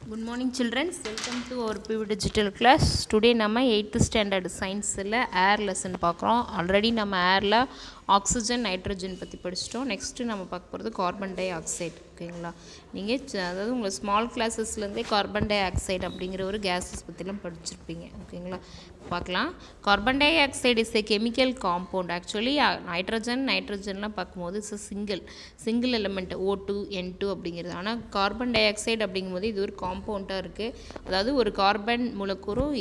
Good morning children, welcome to our PV digital class. Today நம்ம 8th standard scienceல air lesson பார்க்குறோம். Already நம்ம ஏரில் oxygen nitrogen பற்றி படிச்சிட்டோம். Next நம்ம பார்க்க போகிறது கார்பன் டை ஆக்சைடு. ஓகேங்களா, நீங்கள் அதாவது உங்கள் ஸ்மால் கிளாஸஸ்லேருந்தே கார்பன் டை ஆக்சைடு அப்படிங்கிற ஒரு கேஸஸ் பற்றிலாம் படிச்சிருப்பீங்க. ஓகேங்களா, பார்க்கலாம். Carbon dioxide is a chemical compound. Actually நைட்ரஜன்லாம் பார்க்கும்போது it's single element O2 N2 அப்படிங்கிறது. ஆனால் கார்பன் டை ஆக்சைடு அப்படிங்கும்போது இது ஒரு காம்பவுண்டாக இருக்குது. அதாவது ஒரு கார்பன் மூலக்கூறும்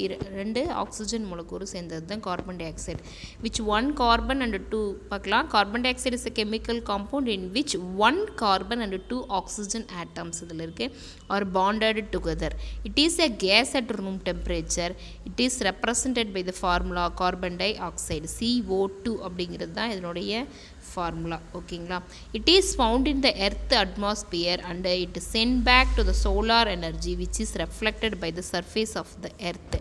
ரெண்டு ஆக்சிஜன் மூலக்கூறும் சேர்ந்தது தான் carbon dioxide. Which one carbon and two பார்க்கலாம். Carbon dioxide is a chemical compound in which one carbon and two oxygen atoms இதில் இருக்குது are bonded together. It is a gas at room temperature. It is represented by the formula carbon dioxide CO2 அப்படிங்கிறது தான் இதனுடைய formula. ஓகேங்களா, it is found in the earth atmosphere and it sent back to the solar energy which is reflected by the surface of the earth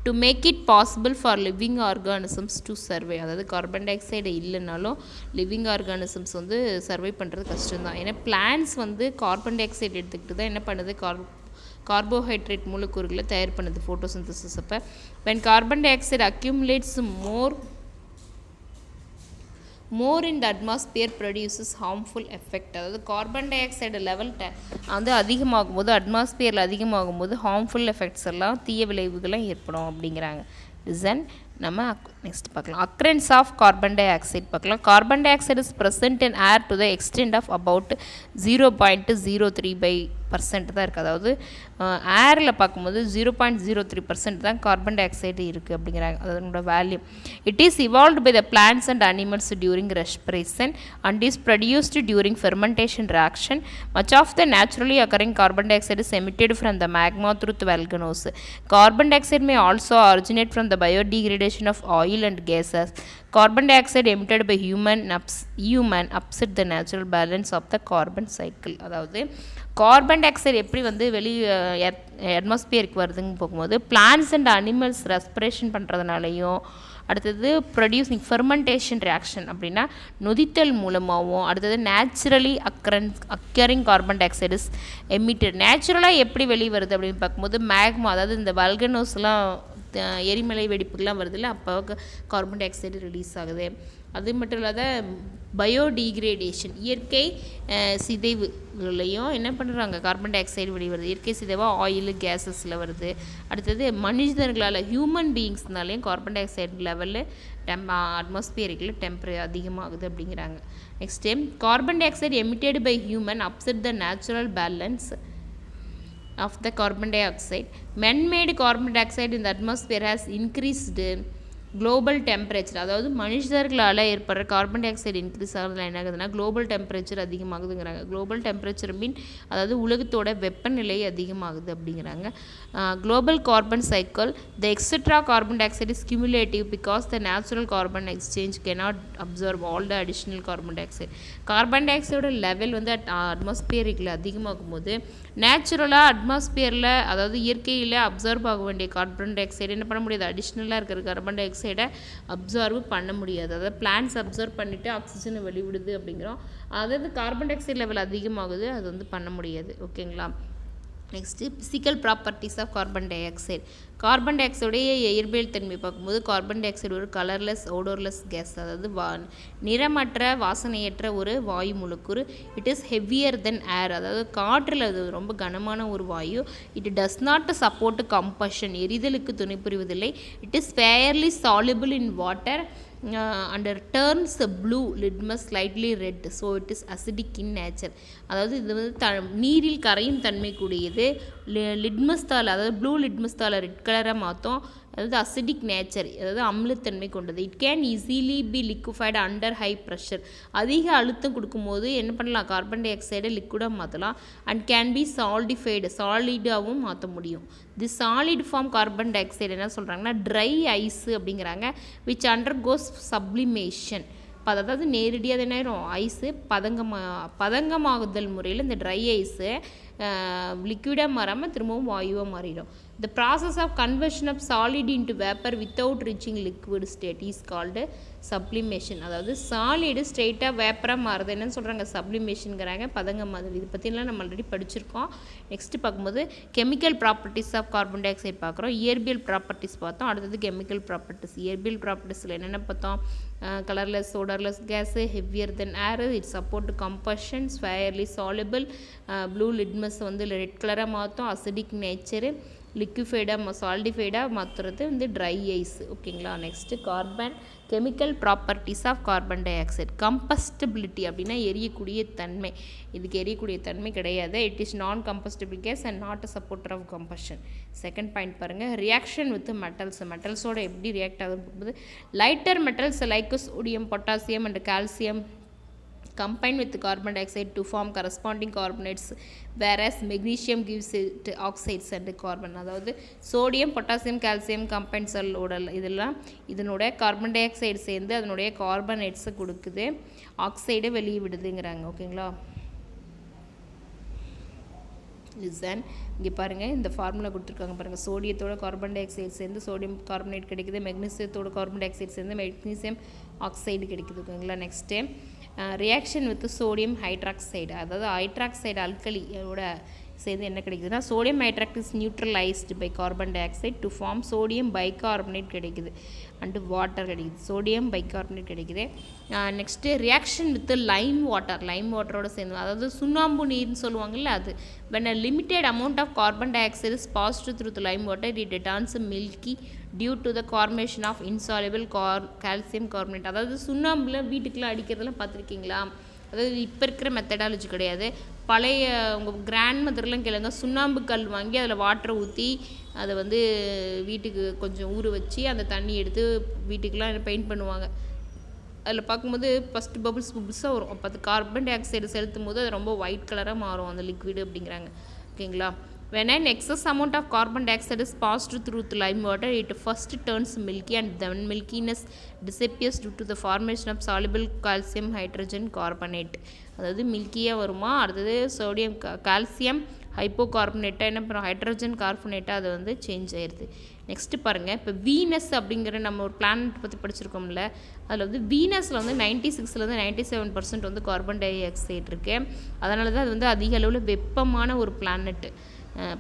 to make it possible for living organisms to survive. அதாவது carbon dioxide இல்லைனாலும் living organisms வந்து survive பண்ணுறது கஷ்டம்தான். ஏன்னா plans வந்து carbon di oxide எடுத்துக்கிட்டு தான் என்ன பண்ணுது, கார்போஹைட்ரேட் மூலக்கூறுகளை தயார் பண்ணுது ஃபோட்டோசிந்தசிஸ். அப்போ when carbon dioxide accumulates more in the atmosphere produces harmful effect. அதாவது கார்பன் டை ஆக்சைடு லெவல் வந்து அதிகமாகும் போது அட்மாஸ்பியரில் அதிகமாகும் போது ஹார்ம்ஃபுல் எஃபெக்ட்ஸ் எல்லாம் தீய விளைவுகள்லாம் ஏற்படும் அப்படிங்கிறாங்க. ரிசன் நம்ம நெக்ஸ்ட் பார்க்கலாம். Occurrence of carbon dioxide பார்க்கலாம். Carbon dioxide is present in air to the extent of about 0.03% தான் இருக்குது. அதாவது ஏரில் பார்க்கும்போது 0.03% தான் கார்பன் டை ஆக்சைடு இருக்குது அப்படிங்கிறாங்க. அதனோட value. It is evolved by the plants and animals during respiration and is produced during fermentation reaction. Much of the naturally occurring carbon dioxide is emitted from the magma through volcanoes. Carbon dioxide may also originate from the biodegradation of oil and gases. Carbon dioxide emitted by human upset the natural balance of the carbon cycle. அதாவது carbon di oxide எப்படி வந்து அட்மாஸ்பியருக்கு வருதுன்னு போகும்போது plants and animals respiration பண்ணுறதுனாலையும், அடுத்தது producing fermentation reaction அப்படின்னா நொதித்தல் மூலமாகவும், அடுத்தது naturally occurring carbon dioxide is emitted. நேச்சுரலாக எப்படி வெளியே வருது அப்படின்னு பார்க்கும்போது மேக்மா, அதாவது இந்த வல்கனோஸ்லாம் எரிமலை வெடிப்புக்கெலாம் வருதுல்ல, அப்போ கார்பன் டை ஆக்சைடு ரிலீஸ் ஆகுது. அது மட்டும் இல்லாத பயோடிகிரேடேஷன் இயற்கை சிதைவுகளையும் என்ன பண்ணுறாங்க, கார்பன் டை ஆக்சைடு வெளிவருது. இயற்கை சிதைவாக ஆயில் கேஸஸில் வருது. அடுத்தது மனிதர்களால் ஹியூமன் பீயிங்ஸ்னாலேயும் கார்பன் டை ஆக்சைடு லெவலில் அட்மாஸ்பியரிக்கில் டெம்பரேச்சர் அதிகமாகுது அப்படிங்கிறாங்க. Next carbon dioxide emitted by human upset the natural balance of the carbon dioxide. Man-made carbon dioxide in the atmosphere has increased global temperature. அதாவது மனுஷர்களால் ஏற்படுற கார்பன் டை ஆக்சைடு இன்க்ரீஸ் ஆகுதுல என்ன ஆகுதுன்னா குளோபல் டெம்பரேச்சர் அதிகமாகுதுங்கிறாங்க. Global temperature mean அதாவது உலகத்தோட வெப்பநிலை அதிகமாகுது அப்படிங்கிறாங்க. Global carbon cycle the extra carbon dioxide is cumulative because the natural carbon exchange cannot absorb all the additional carbon dioxide. Carbon டை ஆக்சைடோட லெவல் வந்து அட்மாஸ்பியரில் அதிகமாகும் போது நேச்சுரலாக அட்மாஸ்பியரில் அதாவது இயற்கையில் அப்சர்வ் ஆக வேண்டிய கார்பன் டை ஆக்சைடு என்ன பண்ண முடியாது, அடிஷ்னலாக இருக்கிற கார்பன் டை ஆக்சைடை அப்சர்வ் பண்ண முடியாது. அதாவது பிளான்ட்ஸ் அப்சர்வ் பண்ணிவிட்டு ஆக்சிஜனை வெளிவிடுது அப்படிங்கிறோம். அதாவது கார்பன் டை ஆக்சைடு லெவல் அதிகமாகுது, அது வந்து பண்ண முடியாது. ஓகேங்களா, next physical properties of carbon dioxide. Carbon டை ஆக்சைடுடைய இயற்பியல் தன்மை பார்க்கும்போது கார்பன் டை ஆக்சைடு ஒரு கலர்லெஸ் ஓடோர்லெஸ் கேஸ், அதாவது நிறமற்ற வாசனையற்ற ஒரு வாயு மூலக்கூறு. It is heavier than air, அதாவது காற்றில் அது ரொம்ப கனமான ஒரு வாயு. It does not support combustion, எரிதலுக்கு துணை புரிவதில்லை. It is fairly soluble in water and turns blue litmus slightly red, so it is acidic in nature. அதாவது இது வந்து நீரில் கரையும் தன்மை கூடியது. லிட்மஸ் தாள் அதாவது ப்ளூ லிட்மஸ் தாளை ரெட் கலராக மாற்றும். அதாவது அசிடிக் நேச்சர், அதாவது அமிலத்தன்மை கொண்டது. It can easily B liquefied under high pressure. அதிக அழுத்தம் கொடுக்கும்போது என்ன பண்ணலாம், கார்பன் டை ஆக்சைடை லிக்விடாக மாற்றலாம். அண்ட் கேன் பி சால்டிஃபைடு, சாலிடாகவும் மாற்ற முடியும். The solid form carbon dioxide என்ன சொல்கிறாங்கன்னா ட்ரை ஐஸ் அப்படிங்கிறாங்க. Which undergoes sublimation. அதாவது நேரடியாக என்ன ஆயிரும், ஐஸு பதங்கமாகுதல் முறையில் இந்த ட்ரை ஐஸு லிக்விடாக மாறாமல் திரும்பவும் வாயுவாக மாறிடும். The process of conversion of solid into vapor without reaching liquid state is called sublimation. அதாவது சாலிடு ஸ்ட்ரெயிட்டாக வேப்பராக மாறுது என்னன்னு சொல்கிறாங்க, சப்ளிமேஷனுங்கிறாங்க. பதங்க மாதிரி இது பற்றிலாம் நம்ம ஆல்ரெடி படிச்சிருக்கோம். நெக்ஸ்ட்டு பார்க்கும்போது chemical properties of carbon dioxide பார்க்குறோம். இயற்பியல் ப்ராப்பர்ட்டிஸ் பார்த்தோம். அடுத்தது கெமிக்கல் ப்ராப்பர்ட்டிஸ். இயற்பியல் ப்ராப்பர்ட்டிஸில் என்னென்ன பார்த்தோம், colourless odorless gas, heavier than air, it support combustion, fairly soluble, blue litmus வந்து ரெட் கலராக மாற்றும், அசிடிக் நேச்சரு, லிக்விஃபைடாக சால்டிஃபைடாக மாற்றுறது வந்து ட்ரை ஐஸ். ஓகேங்களா. Next carbon chemical properties of carbon dioxide. Combustibility அப்படின்னா எரியக்கூடிய தன்மை. இதுக்கு எரியக்கூடிய தன்மை கிடையாது. It is non combustible gas and not a supporter of combustion. Second point பாருங்கள், ரியாக்ஷன் வித் மெட்டல்ஸ். மெட்டல்ஸோட எப்படி ரியாக்ட் ஆகுதுன்னு பார்க்கும்போது lighter metals like sodium, potassium and calcium combine with carbon dioxide to form corresponding carbonates, whereas magnesium gives it oxides and carbon. அதாவது sodium, potassium, calcium கம்பைன்ஸோட இதனோட carbon dioxide சேர்ந்து அதனுடைய கார்பனேட்ஸை கொடுக்குது, ஆக்சைடை வெளியே விடுதுங்கிறாங்க. ஓகேங்களா. லிசன் இங்கே பாருங்கள், இந்த ஃபார்முலா கொடுத்துருக்காங்க பாருங்கள். சோடியத்தோட கார்பன் டை ஆக்சைடு சேர்ந்து சோடியம் கார்பனேட் கிடைக்குது, மெக்னீசியத்தோட கார்பன் டை ஆக்சைடு சேர்ந்து மெக்னீசியம் ஆக்சைடு கிடைக்குது. ஓகேங்களா. Next reaction with sodium hydroxide. அதாவது ஹைட்ராக்சைடு அல்கலியோட சேர்ந்து என்ன கிடைக்குதுன்னா sodium hydroxide is neutralised by carbon dioxide to form sodium bicarbonate கிடைக்குது அண்டு வாட்டர் கிடைக்குது. சோடியம் பைகார்பனேட் கிடைக்குது. Next reaction with lime water. Lime வாட்டரோட சேர்ந்து அதாவது சுண்ணாம்பு நீர்னு சொல்லுவாங்கள்ல அது. when a limited amount of carbon dioxide is passed through the lime water it returns milky due to the formation of insoluble calcium carbonate. அதாவது சுண்ணாம்பில் வீட்டுக்குலாம் அடிக்கிறதெல்லாம் பார்த்துருக்கீங்களா? அதாவது இப்போ இருக்கிற மெத்தடாலஜி கிடையாது. பழைய உங்கள் கிராண்ட் மதர்லாம் கேளுங்க, சுண்ணாம்பு கல் வாங்கி அதில் வாட்டரை ஊற்றி அதை வந்து வீட்டுக்கு கொஞ்சம் ஊற வச்சு அந்த தண்ணி எடுத்து வீட்டுக்கெலாம் பெயிண்ட் பண்ணுவாங்க. அதில் பார்க்கும்போது ஃபஸ்ட்டு பபுள்ஸாக வரும். அப்போ அது கார்பன் டை ஆக்சைடு செலுத்தும் போது அது ரொம்ப ஒயிட் கலராக மாறும் அந்த லிக்விடு அப்படிங்கிறாங்க. ஓகேங்களா. when an excess amount of carbon dioxide is passed through the lime water it first turns milky and then milkiness disappears due to the formation of soluble calcium hydrogen carbonate. அதாவது மில்கியாக வருமா, அடுத்தது sodium calcium ஹைப்போகார்பனேட்டாக என்ன பண்ணுறோம், hydrogen கார்பனேட்டாக அது வந்து change ஆயிடுது. Next பாருங்கள், இப்போ வீனஸ் அப்படிங்கிற நம்ம ஒரு பிளானட் பற்றி படிச்சிருக்கோம்ல, அதில் வந்து வீனஸில் வந்து 96லேருந்து 97% வந்து கார்பன் டை ஆக்சைடு இருக்குது. அதனால தான் அது வந்து அதிக அளவில் வெப்பமான ஒரு பிளானட்டு.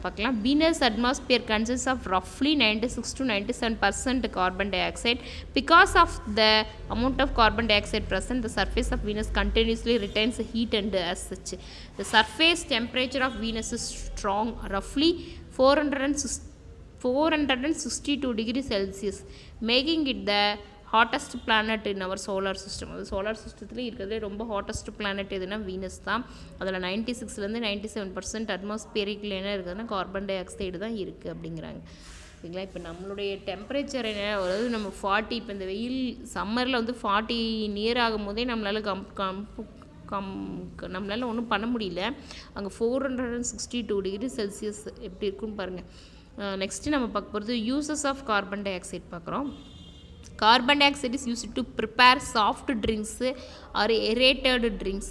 பார்க்கலாம். Venus atmosphere consists of roughly 96 to 97% carbon dioxide. Because of the amount of carbon dioxide present, the surface of Venus continuously retains heat and as such. The surface temperature of Venus is strong, roughly 462 degrees Celsius, making it the hottest planet in our solar system. அது solar சிஸ்டத்துலேயே இருக்கிறதே ரொம்ப hottest planet எதுனா Venus தான். அதில் 96லேருந்து 97% அட்மாஸ்பியரிக்கில் என்ன இருக்குதுன்னா carbon di oxide தான் இருக்குது அப்படிங்கிறாங்க. ஓகேங்களா. இப்போ நம்மளுடைய டெம்பரேச்சர் என்ன, அதாவது நம்ம 40 இப்போ இந்த வெயில் சம்மரில் வந்து 40 நியர் ஆகும் போதே நம்மளால் நம்மளால் ஒன்றும் பண்ண முடியல. அங்கே 462 டிகிரி செல்சியஸ் எப்படி இருக்குன்னு பாருங்கள். நெக்ஸ்ட்டு நம்ம பார்க்க போகிறது uses of carbon dioxide பார்க்குறோம். Carbon dioxide is used to prepare soft drinks or aerated drinks.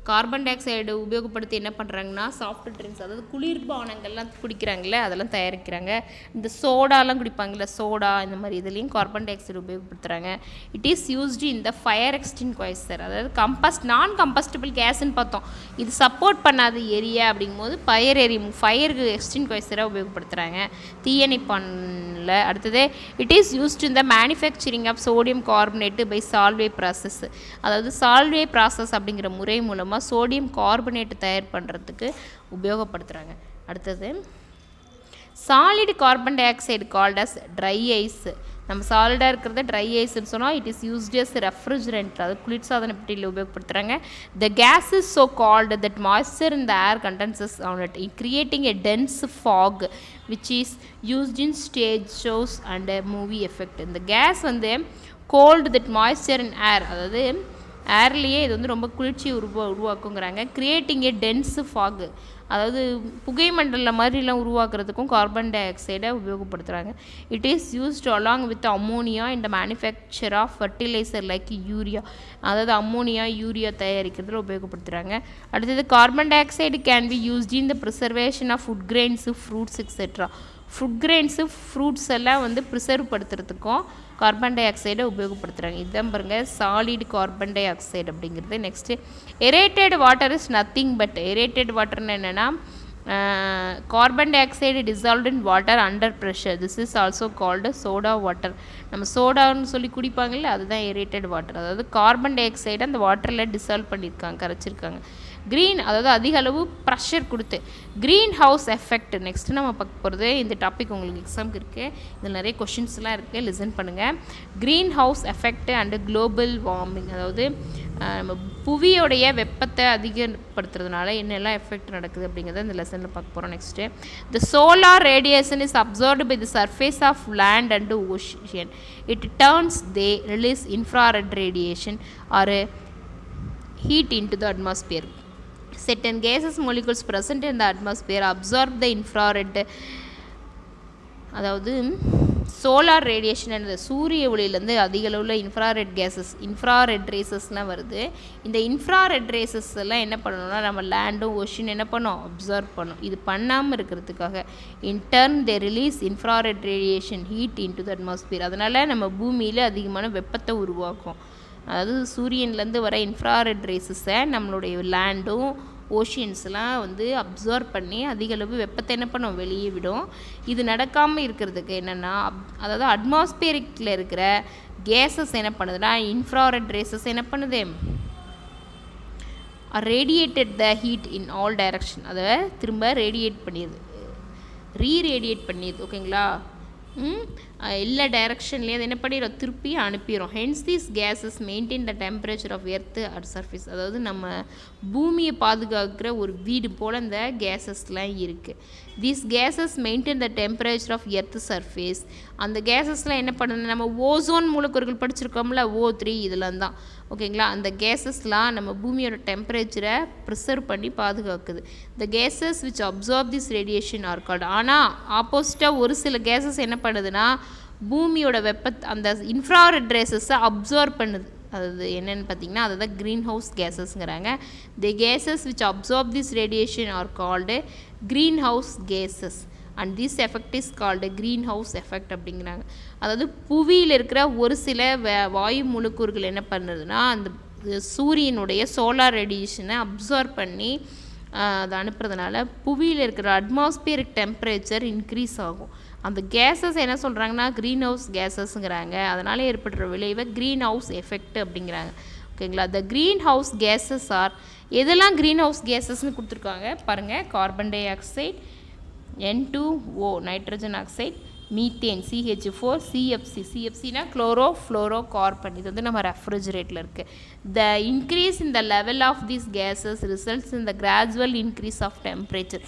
Carbon di oxide உபயோகப்படுத்தி என்ன பண்ணுறாங்கன்னா சாஃப்ட் ட்ரிங்க்ஸ், அதாவது குளிர்பானங்கள்லாம் குடிக்கிறாங்களே அதெல்லாம் தயாரிக்கிறாங்க. இந்த சோடாலாம் குடிப்பாங்கள்ல, சோடா இந்த மாதிரி இதுலேயும் கார்பன் டை ஆக்சைடு உபயோகப்படுத்துகிறாங்க. It is used in the fire extinguisher. அதாவது நான் கம்பஸ்டபிள் கேஸ்ன்னு பார்த்தோம். இது சப்போர்ட் பண்ணாது எரிய அப்படிங்கும்போது ஃபயர் எக்ஸ்டிங்க்வைசராக உபயோகப்படுத்துகிறாங்க தீயணைப்பானில். அடுத்தது it is used in the manufacturing of sodium carbonate by Solvay process. அதாவது சால்வே ப்ராசஸ் அப்படிங்கிற முறை மூலமாக சோடியம் கார்பனேட் தயார் பண்ணுறதுக்கு உபயோகப்படுத்துகிறாங்க. அடுத்தது solid carbon dioxide called as dry ice. நம்ம சாலிடாக இருக்கிறத ட்ரை ஐஸ்ன்னு சொன்னால் it is used as refrigerant. அது குளிர்சாதன பெட்டியில் உபயோகப்படுத்துகிறாங்க. The gas is so cold that moisture in the air condenses on it creating a dense fog which is used in stage shows and movie effect. இந்த gas வந்து cold that moisture in air, அதாவது ஏர்லேயே இது வந்து ரொம்ப குளிர்ச்சியை உருவாக்குங்கிறாங்க. Creating ஏ tense fog, அதாவது புகை மண்டலம் மாதிரிலாம் உருவாக்குறதுக்கும் கார்பன் டை ஆக்சைடை உபயோகப்படுத்துகிறாங்க. It is used along with ammonia இந்த manufacture of fertiliser like urea, அதாவது அம்மோனியா யூரியா தயாரிக்கிறதுல உபயோகப்படுத்துகிறாங்க. அடுத்தது carbon dioxide can be used in the preservation of food grains fruits etcetera. Food grains fruits எல்லாம் வந்து ப்ரிசர்வ் படுத்துறதுக்கும் கார்பன் டை ஆக்சைடை உபயோகப்படுத்துகிறாங்க. இதுதான் பாருங்கள் சாலிட் கார்பன் டை ஆக்சைடு அப்படிங்கிறது. Next aerated water is nothing but, aerated வாட்டர்னு என்னென்னா carbon dioxide dissolved in water under pressure, this is also called soda water. நம்ம சோடான்னு சொல்லி குடிப்பாங்கல்ல, அதுதான் ஏரேட்டட் வாட்டர். அதாவது கார்பன் டை ஆக்சைடை அந்த வாட்டரில் டிசால்வ் பண்ணியிருக்காங்க, கரைச்சிருக்காங்க. க்ரீன், அதாவது அதிக அளவு ப்ரெஷர் கொடுத்து. க்ரீன் ஹவுஸ் எஃபெக்ட் நெக்ஸ்ட்டு நம்ம பார்க்க போகிறது. இந்த டாபிக் உங்களுக்கு எக்ஸாமுக்கு இருக்குது, இதில் நிறைய கொஷின்ஸ்லாம் இருக்குது, லிசன் பண்ணுங்கள். Green house effect and global warming, அதாவது நம்ம புவியோடைய வெப்பத்தை அதிகப்படுத்துறதுனால என்னெல்லாம் எஃபெக்ட் நடக்குது அப்படிங்கிறத இந்த லெசனில் பார்க்க போகிறோம். Next the solar radiation is absorbed by the surface of land and ocean. It turns they release infrared radiation or heat into the atmosphere. Certain gases molecules present in the atmosphere absorb the infrared, அதாவது solar radiation அந்த சூரிய ஒளியிலேருந்து அதிக அளவில் infrared gases, infrared ரேசஸ்லாம் வருது. இந்த infrared races எல்லாம் என்ன பண்ணணும்னா நம்ம லேண்டும் ஓஷன் என்ன பண்ணோம், அப்சர்வ் பண்ணோம். இது பண்ணாமல் இருக்கிறதுக்காக intern they release infrared radiation heat into the atmosphere. அதனால் நம்ம பூமியில் அதிகமான வெப்பத்தை உருவாக்கும். அதாவது சூரியன்லேருந்து வர இன்ஃப்ராரெட் ரேசஸை நம்மளுடைய லேண்டும் ஓஷியன்ஸ்லாம் வந்து அப்சர்வ் பண்ணி அதிகளவு வெப்பத்தை என்ன பண்ணும், வெளியே விடும். இது நடக்காமல் இருக்கிறதுக்கு என்னென்னா, அதாவது அட்மாஸ்பியரிக்கில் இருக்கிற கேஸஸ் என்ன பண்ணுதுன்னா இன்ஃப்ராரெட் ரேசஸ் என்ன பண்ணுது, radiated the heat in all direction, அதை திரும்ப ரேடியேட் பண்ணிடுது, ரீரேடியேட் பண்ணிடுது. ஓகேங்களா, எல்லா டைரக்ஷன்லேயும் அது என்ன பண்ணிடும், திருப்பி அனுப்பிடும். Hence these gases maintain the temperature of earth at surface. அதாவது நம்ம பூமியை பாதுகாக்கிற ஒரு வீடு போல் இந்த கேஸஸ்லாம் இருக்குது. These gases maintain the temperature of earth surface. அந்த கேஸஸ்லாம் என்ன பண்ணுது, நம்ம ஓசோன் மூலக்கூறுகள் படிச்சிருக்கோம்ல, O3 இதெல்லாம் தான். ஓகேங்களா, அந்த கேஸஸ்லாம் நம்ம பூமியோட டெம்பரேச்சரை ப்ரிசர்வ் பண்ணி பாதுகாக்குது. The gases which absorb this radiation are called. ஆனால் ஆப்போசிட்டாக ஒரு சில கேஸஸ் என்ன பண்ணுதுன்னா பூமியோட அந்த இன்ஃப்ராரெட் ரேசஸை அப்சார்ப் பண்ணுது. அது என்னென்னு பார்த்தீங்கன்னா அதுதான் க்ரீன் ஹவுஸ் கேஸஸ்ங்கிறாங்க. The gases which absorb this radiation are called greenhouse gases and this effect is called greenhouse effect அப்படிங்கிறாங்க. அதாவது புவியில் இருக்கிற ஒரு சில வாயு மூலக்கூறுகள் என்ன பண்ணுறதுன்னா அந்த சூரியனுடைய சோலார் ரேடியேஷனை அப்சார்ப் பண்ணி அதை அனுப்புறதுனால புவியில் இருக்கிற அட்மாஸ்பியரிக் டெம்பரேச்சர் இன்க்ரீஸ் ஆகும். அந்த கேஸஸ் என்ன சொல்கிறாங்கன்னா க்ரீன் ஹவுஸ் கேஸஸ்ங்கிறாங்க. அதனால் ஏற்படுற விளைவை க்ரீன் ஹவுஸ் எஃபெக்ட் அப்படிங்கிறாங்க. ஓகேங்களா, the greenhouse gases are, எதெல்லாம் க்ரீன் ஹவுஸ் கேஸஸ்ன்னு கொடுத்துருக்காங்க பாருங்கள். Carbon dioxide, N2O nitrogen oxide, methane CH4, CFCனா குளோரோ ஃப்ளோரோ கார்பன். இது வந்து நம்ம ரெஃப்ரிஜரேட்டில் இருக்குது. The increase in the level of these gases results in the gradual increase of temperature.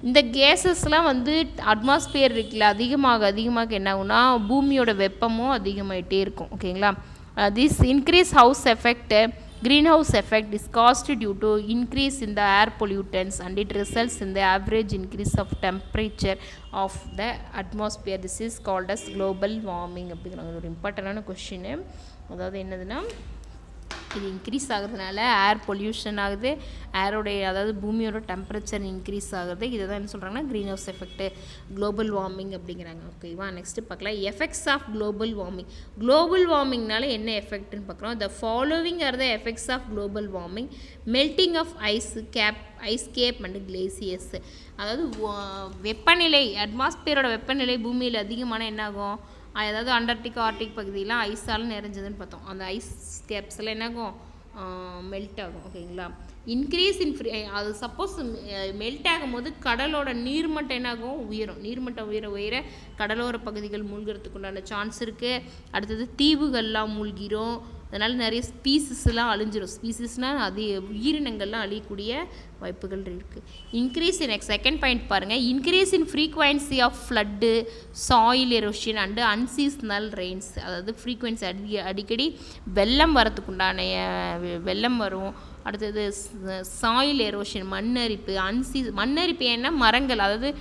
இந்த கேஸஸ்லாம் வந்து அட்மாஸ்பியர் இருக்குல்ல அதிகமாக என்ன ஆகும்னா பூமியோட வெப்பமும் அதிகமாகிட்டே இருக்கும். ஓகேங்களா, this increase house effect greenhouse effect is caused due to increase in the air pollutants and it results in the average increase of temperature of the atmosphere. This is called as global warming அப்படிங்கிறாங்க. ஒரு இம்பார்ட்டண்டான question. அதாவது என்னதுன்னா இது increase ஆகுறதுனால air pollution ஆகுது, ஏரோடைய அதாவது பூமியோட temperature increase ஆகுது. இதை தான் என்ன சொல்கிறாங்கன்னா greenhouse effect, global warming அப்படிங்கிறாங்க. ஓகேவா, நெக்ஸ்ட்டு பார்க்கலாம் effects of global warming. Global வார்மிங்னால என்ன எஃபெக்ட்னு பார்க்குறோம். The following are the effects of global warming. Melting of ice cap and glaciers. அதாவது வெப்பநிலை, அட்மாஸ்பியரோட வெப்பநிலை பூமியில் அதிகமான என்னாகும், அதாவது அண்டார்டிகா ஆர்டிக் பகுதியெலாம் ஐஸால் நிறைஞ்சதுன்னு பார்த்தோம். அந்த ஐஸ் கேப்ஸில் என்னாகும், மெல்ட் ஆகும். ஓகேங்களா, இன்க்ரீஸ் இன் அது சப்போஸ் மெல்ட் ஆகும்போது கடலோட நீர்மட்டம் என்னாகும், உயரும். நீர்மட்டம் உயர கடலோர பகுதிகள் மூழ்கிறதுக்கு உண்டான சான்ஸ் இருக்குது. அடுத்தது தீவுகள்லாம் மூழ்கிரும். அதனால் நிறைய ஸ்பீசிஸ்லாம் அழிஞ்சிடும். ஸ்பீசிஸ்னால் அது உயிரினங்கள்லாம் அழியக்கூடிய வாய்ப்புகள் இருக்குது. இன்க்ரீஸ் இன் செகண்ட் பாயிண்ட் பாருங்கள், increase in frequency of flood, soil erosion and unseasonal rains. அதாவது ஃப்ரீக்வன்சி அடிக்கடி வெள்ளம் வரத்துக்குண்டான வெள்ளம் வரும். அடுத்தது சாயில் எரோஷன், மண்ணரிப்பு. மண்ணரிப்பு ஏன்னா மரங்கள், அதாவது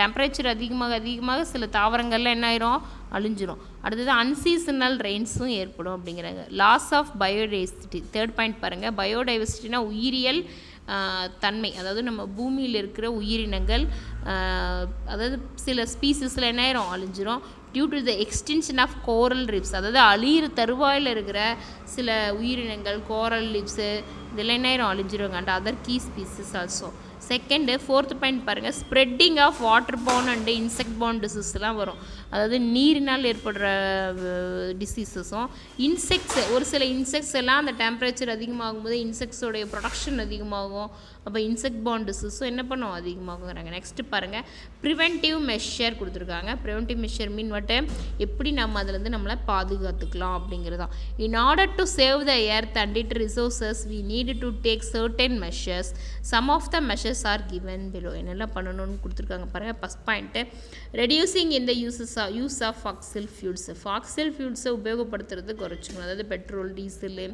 டெம்பரேச்சர் அதிகமாக சில தாவரங்கள்லாம் என்ன ஆயிரும், அழிஞ்சிரும். அடுத்தது அன்சீசனல் ரெயின்ஸும் ஏற்படும் அப்படிங்கிறாங்க. Loss of biodiversity. Third point பாருங்கள், பயோடைவர்சிட்டினா உயிரியல் தன்மை, அதாவது நம்ம பூமியில் இருக்கிற உயிரினங்கள், அதாவது சில ஸ்பீசிஸில் என்ன ஆயிரும், அழிஞ்சிரும். Due to the extension of coral reefs, அதாவது அழியிற தருவாயில் இருக்கிற சில உயிரினங்கள், கோரல் ரீப்ஸு இதெல்லாம் என்ன ஆயிரும், அழிஞ்சிருவாங்க. And other key species also. Second fourth point பாருங்கள், spreading of water borne and insect borne டிசீஸ்லாம் வரும். அதாவது நீரினால் ஏற்படுற டிசீஸஸும் இன்செக்ட்ஸ், ஒரு சில இன்செக்ட்ஸ் எல்லாம் அந்த டெம்பரேச்சர் அதிகமாகும்போது இன்செக்ட்ஸோடைய ப்ரொடக்ஷன் அதிகமாகும். அப்போ இன்செக்ட் பவுன் டிசீஸும் என்ன பண்ணும், அதிகமாகுங்கிறாங்க. நெக்ஸ்ட்டு பாருங்கள், ப்ரிவென்டிவ் மெஷர் கொடுத்துருக்காங்க. ப்ரிவென்டிவ் மெஷர் மீன் வட்டு எப்படி நம்ம அதிலேருந்து நம்மளை பாதுகாத்துக்கலாம் அப்படிங்கிறது தான். In order to save the earth and it resources we need to take certain measures. Some of the measures are given below. என்னெல்லாம் பண்ணணும்னு கொடுத்துருக்காங்க பாருங்கள். ஃபஸ்ட் பாயிண்ட்டு, ரெடியூசிங் இந்த use of fossil fuels. Fossil ஃபியூல்ஸை உபயோகப்படுத்துறது குறைச்சிக்கணும். அதாவது பெட்ரோல், டீசலு,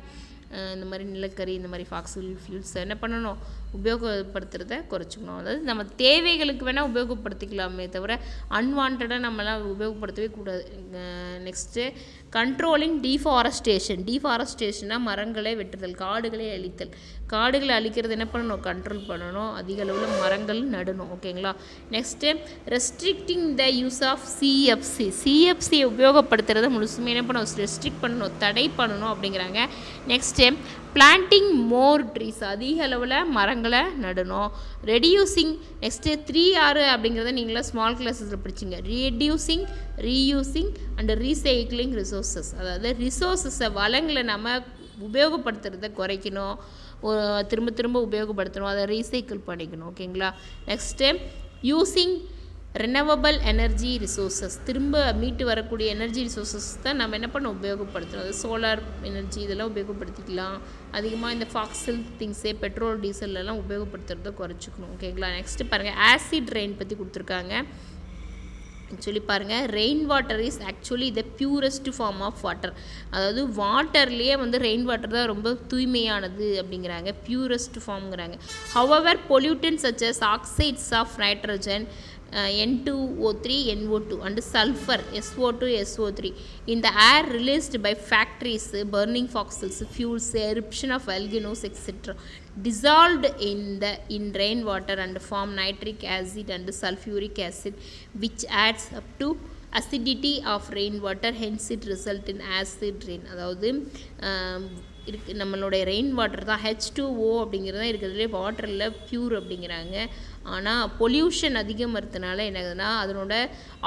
இந்த மாதிரி நிலக்கரி, இந்த மாதிரி ஃபாக்சில் ஃபியூல்ஸை என்ன பண்ணணும், உபயோகப்படுத்துறத குறைச்சிக்கணும். அதாவது நம்ம தேவைகளுக்கு வேணால் உபயோகப்படுத்திக்கலாமே தவிர அன்வான்டாக நம்மளாம் உபயோகப்படுத்தவே கூடாது. Next, controlling deforestation. டீஃபாரஸ்டேஷனாக மரங்களை வெட்டுதல், காடுகளை அழித்தல். காடுகளை அழிக்கிறது என்ன பண்ணணும், கண்ட்ரோல் பண்ணணும். அதிக அளவில் மரங்கள் நடணும். ஓகேங்களா. Next, restricting the use of CFC. சிஎஃப்சியை உபயோகப்படுத்துறதை முழுசுமே என்ன பண்ணணும், ரெஸ்ட்ரிக்ட் பண்ணணும், தடை பண்ணணும் அப்படிங்கிறாங்க. Next, planting more trees. அதிக அளவில் மரங்களை நடணும். ரெடியூசிங். நெக்ஸ்ட்டு 3R அப்படிங்கிறத நீங்களாம் ஸ்மால் கிளாஸஸில் படிச்சிங்க. Reducing, reusing and recycling resources. அதாவது ரிசோர்ஸஸை, வளங்களை நம்ம உபயோகப்படுத்துறதை குறைக்கணும், திரும்ப திரும்ப உபயோகப்படுத்தணும், அதை ரீசைக்கிள் பண்ணிக்கணும். ஓகேங்களா. Next, using renewable energy resources. திரும்ப மீட்டு வரக்கூடிய எனர்ஜி ரிசோர்ஸஸ் தான் நம்ம என்ன பண்ண உபயோகப்படுத்தணும். அது சோலார் எனர்ஜி இதெல்லாம் உபயோகப்படுத்திக்கலாம். அதிகமாக இந்த ஃபாக்சில் திங்ஸே, பெட்ரோல், டீசல்லாம் உபயோகப்படுத்துறதை குறைச்சிக்கணும். ஓகேங்களா. நெக்ஸ்ட்டு பாருங்கள், ஆசிட் ரெயின் பற்றி கொடுத்துருக்காங்க. ஆக்சுவலி பாருங்கள், rain water is actually the purest form of water. அதாவது வாட்டர்லேயே வந்து ரெயின் வாட்டர் தான் ரொம்ப தூய்மையானது அப்படிங்கிறாங்க, பியூரஸ்ட் ஃபார்ம்ங்கிறாங்க. However pollutants such as oxides of nitrogen, N2O3, NO2 and sulfur, SO2, SO3 in the air released by factories, burning fossils fuels, eruption of volcanoes, etc. dissolved in rainwater and form nitric acid and sulfuric acid, which adds up to acidity of rainwater, hence it result in acid rain. அதாவது நம்மளுடைய rain water தான் H2O அப்படிங்கிறது தான் இருக்கிறதுலே வாட்டரில் pure அப்படிங்கிறாங்க. ஆனால் pollution அதிகமாகிறதுனால என்னதுன்னா அதனோட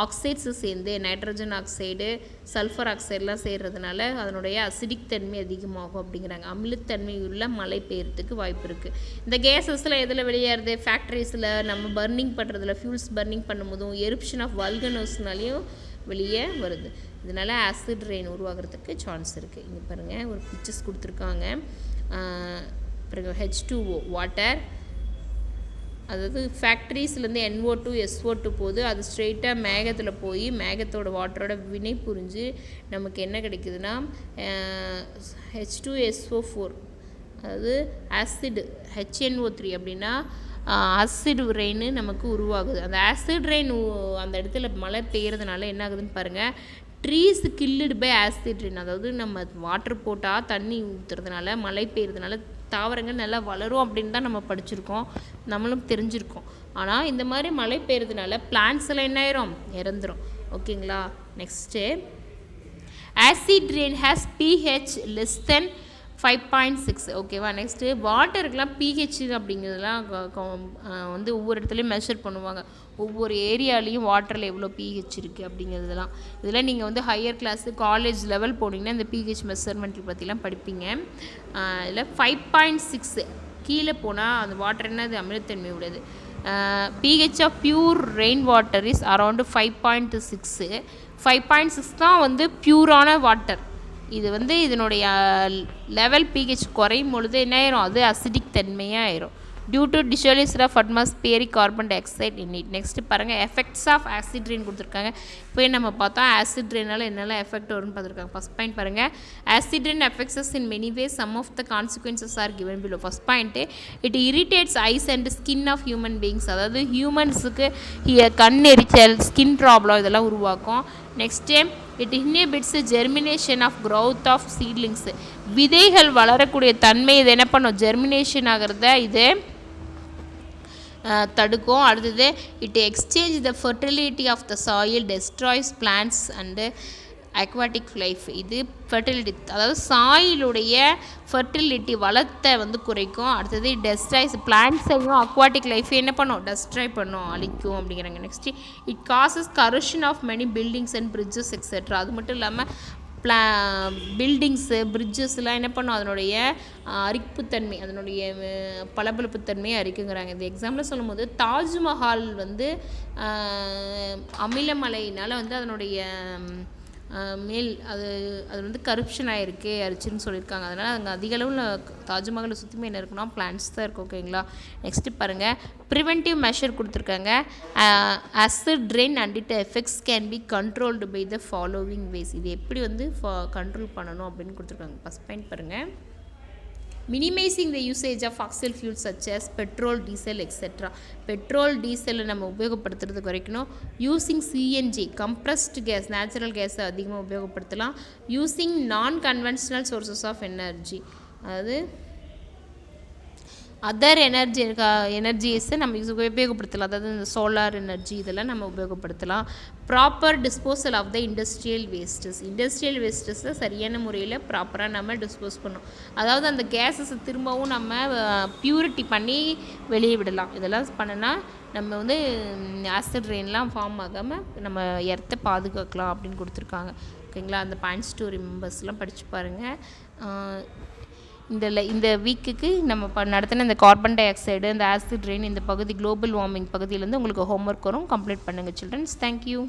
ஆக்சைட்ஸு சேர்ந்து நைட்ரஜன் ஆக்சைடு, சல்ஃபர் ஆக்சைடெலாம் சேர்றதுனால அதனுடைய அசிடிக் தன்மை அதிகமாகும் அப்படிங்கிறாங்க. அமிலத்தன்மை உள்ள மழை பெய்யறதுக்கு வாய்ப்பு இருக்குது. இந்த கேஸஸில் எதில் வெளியேறுது, ஃபேக்ட்ரிஸில் நம்ம பர்னிங் பண்ணுறதுல, ஃபியூல்ஸ் பர்னிங் பண்ணும்போதும், எரிப்ஷன் ஆஃப் வல்கனோஸ்னாலையும் வெளியே வருது. இதனால் ஆசிட் ரெயின் உருவாகிறதுக்கு சான்ஸ் இருக்குது. இங்கே பாருங்கள், ஒரு பிக்சர்ஸ் கொடுத்துருக்காங்க. பிறகு H2O வாட்டர், அதாவது ஃபேக்ட்ரிஸ்லேருந்து NO2, SO2 போகுது, அது ஸ்ட்ரெயிட்டாக மேகத்தில் போய் மேகத்தோட வாட்டரோட வினை புரிஞ்சு நமக்கு என்ன கிடைக்குதுன்னா H2SO4, அதாவது ஆசிட், HNO3 அப்படின்னா ஆசிட் ரெயின் நமக்கு உருவாகுது. அந்த ஆசிட் ரெயின் அந்த இடத்துல மழை பெய்யறதுனால என்ன ஆகுதுன்னு பாருங்கள், ட்ரீஸ் கில்லுடு பை ஆசிட் ரெயின். அதாவது நம்ம வாட்டர் போட்டால் தண்ணி ஊற்றுறதுனால, மழை பெய்யறதுனால தாவரங்கள் நல்லா வளரும் அப்படின்னு தான் நம்ம படிச்சிருக்கோம், நம்மளும் தெரிஞ்சிருக்கோம். ஆனால் இந்த மாதிரி மழை பெய்யறதுனால பிளான்ட்ஸ் எல்லாம் என்ன ஆயிரும், இறந்துடும். ஓகேங்களா. Next, acid rain has pH less than 5.6. ஓகேவா. நெக்ஸ்ட்டு, வாட்டருக்கெலாம் pH அப்படிங்கிறதுலாம் வந்து ஒவ்வொரு இடத்துலையும் மெஷர் பண்ணுவாங்க. ஒவ்வொரு ஏரியாலையும் வாட்டரில் எவ்வளோ pH இருக்குது அப்படிங்கிறதுலாம். இதெல்லாம் நீங்கள் வந்து ஹையர் கிளாஸு, காலேஜ் லெவல் போனீங்கன்னா இந்த pH மெஷர்மெண்ட் பற்றிலாம் படிப்பீங்க. இதில் 5.6 கீழே போனால் அந்த வாட்டர் என்னது, அமிலத்தன்மை உடையது. pH of pure rain water is around 5.6. 5.6 தான் வந்து பியூரான வாட்டர். இது வந்து இதனுடைய லெவல் pH குறையும் பொழுது என்ன ஆயிரும், அது அசிடிக் தன்மையாக ஆயிரும். Due to dissolution of atmospheric carbon dioxide in it. Next பாருங்கள் எஃபெக்ட்ஸ் ஆஃப் ஆசிட் ரெயின் கொடுத்துருக்காங்க. இப்போ நம்ம பார்த்தோம் ஆசிட் ரெயினால் என்னெல்லாம் எஃபெக்ட் வரும்னு பார்த்துருக்காங்க. ஃபஸ்ட் பாயிண்ட் பாருங்கள், acid rain affects us in many ways. Some of the consequences are given below. First point, it irritates eyes and skin of human beings. அதாவது ஹியூமன்ஸுக்கு கண் எரிச்சல், ஸ்கின் ப்ராப்ளம் இதெல்லாம் உருவாக்கும். Next it inhibits germination of growth of seedlings. விதைகள் வளரக்கூடிய தன்மை இது என்ன பண்ணும், ஜெர்மினேஷன் ஆகிறத இது தடுக்கும். அடுத்தது it exchange the fertility of the soil, destroys plants and aquatic life. இது ஃபெர்டிலிட்டி, அதாவது சாயிலுடைய ஃபெர்டிலிட்டி வளத்தை வந்து குறைக்கும். அடுத்தது டெஸ்ட்ராய்ஸ் பிளான்ட்ஸையும் அக்வாட்டிக் லைஃபை என்ன பண்ணும், டெஸ்ட்ராய் பண்ணும், அழிக்கும் அப்படிங்கிறாங்க. Next it causes corrosion of many buildings and bridges etcetera. அது மட்டும் இல்லாமல் பில்டிங்ஸு பிரிட்ஜஸ்லாம் என்ன பண்ணும், அதனுடைய அரிப்புத்தன்மை, அதனுடைய பளபளப்புத்தன்மையை அரிக்குங்கிறாங்க. இந்த எக்ஸாம்பிள் சொல்லும்போது தாஜ்மஹால் வந்து அமிலமலையினால் வந்து அதனுடைய மேல் அது வந்து கரப்ஷன் ஆகிருக்கு, அரிச்சுன்னு சொல்லியிருக்காங்க. அதனால் அங்கே அதிக அளவில் தாஜ்மஹாலை சுற்றியுமே என்ன இருக்குன்னா பிளான்ட்ஸ் தான் இருக்கும். ஓகேங்களா. நெக்ஸ்ட்டு பாருங்கள் ப்ரிவென்டிவ் மெஷர் கொடுத்துருக்காங்க. Acid rain and it effects can be controlled by the following ways. இது எப்படி வந்து கண்ட்ரோல் பண்ணணும் அப்படின்னு கொடுத்துருக்காங்க. ஃபஸ்ட் பாயிண்ட் பாருங்கள், minimising the usage of fossil fuels such as petrol, diesel etcetera. Petrol டீசலை நம்ம உபயோகப்படுத்துறது குறைக்கணும். Using CNG compressed gas, natural கேஸை அதிகமாக உபயோகப்படுத்தலாம். Using non conventional sources of energy, அதாவது அதர் எனர்ஜிஸை நம்ம உபயோகப்படுத்தலாம். அதாவது இந்த சோலார் எனர்ஜி இதெல்லாம் நம்ம உபயோகப்படுத்தலாம். Proper disposal of the industrial வேஸ்ட்டஸை சரியான முறையில் ப்ராப்பராக நம்ம டிஸ்போஸ் பண்ணணும். அதாவது அந்த கேஸஸை திரும்பவும் நம்ம பியூரிட்டி பண்ணி வெளியே விடலாம். இதெல்லாம் பண்ணினா நம்ம வந்து ஆசிட் ரெயின்லாம் ஃபார்ம் ஆகாமல் நம்ம எர்த்தை பாதுகாக்கலாம் அப்படின்னு கொடுத்துருக்காங்க. ஓகேங்களா. அந்த பாயிண்ட்ஸ் 2 ரிமெம்பர்ஸ்லாம் படித்து பாருங்கள். இந்த வீக்குக்கு நம்ம நடத்தின இந்த கார்பன் டை ஆக்சைடு, இந்த ஆசிட் ரெயின், இந்த பகுதி குளோபல் வார்மிங் பகுதியிலேருந்து உங்களுக்கு ஹோம்ஒர்க் வரும். கம்ப்ளீட் பண்ணுங்கள் சில்ட்ரன்ஸ். தேங்க்யூ.